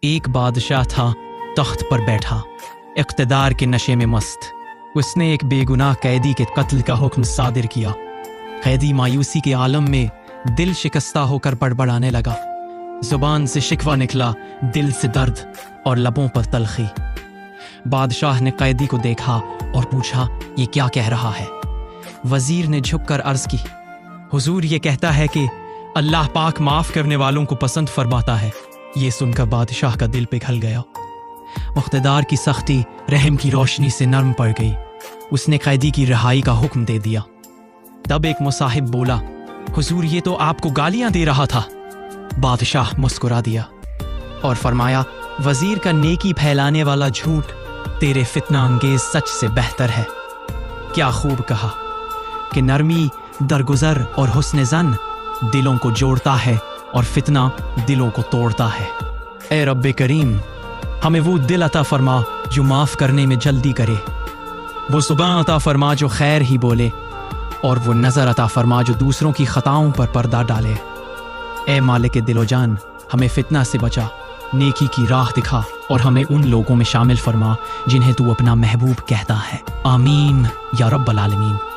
ایک بادشاہ تھا تخت پر بیٹھا، اقتدار کے نشے میں مست۔ اس نے ایک بے گناہ قیدی کے قتل کا حکم صادر کیا۔ قیدی مایوسی کے عالم میں دل شکستہ ہو کر بڑبڑانے لگا۔ زبان سے شکوہ نکلا، دل سے درد اور لبوں پر تلخی۔ بادشاہ نے قیدی کو دیکھا اور پوچھا، یہ کیا کہہ رہا ہے؟ وزیر نے جھک کر عرض کی، حضور یہ کہتا ہے کہ اللہ پاک معاف کرنے والوں کو پسند فرماتا ہے۔ یہ سن کر بادشاہ کا دل پگھل گیا۔ اقتدار کی سختی رحم کی روشنی سے نرم پڑ گئی۔ اس نے قیدی کی رہائی کا حکم دے دیا۔ تب ایک مصاحب بولا، حضور یہ تو آپ کو گالیاں دے رہا تھا۔ بادشاہ مسکرا دیا اور فرمایا، وزیر کا نیکی پھیلانے والا جھوٹ تیرے فتنہ انگیز سچ سے بہتر ہے۔ کیا خوب کہا کہ نرمی، درگزر اور حسن ظن دلوں کو جوڑتا ہے اور فتنہ دلوں کو توڑتا ہے۔ اے رب کریم، ہمیں وہ دل عطا فرما جو معاف کرنے میں جلدی کرے، وہ زبان عطا فرما جو خیر ہی بولے، اور وہ نظر عطا فرما جو دوسروں کی خطاؤں پر پردہ ڈالے۔ اے مالک دل و جان، ہمیں فتنہ سے بچا، نیکی کی راہ دکھا اور ہمیں ان لوگوں میں شامل فرما جنہیں تو اپنا محبوب کہتا ہے۔ آمین یا رب العالمین۔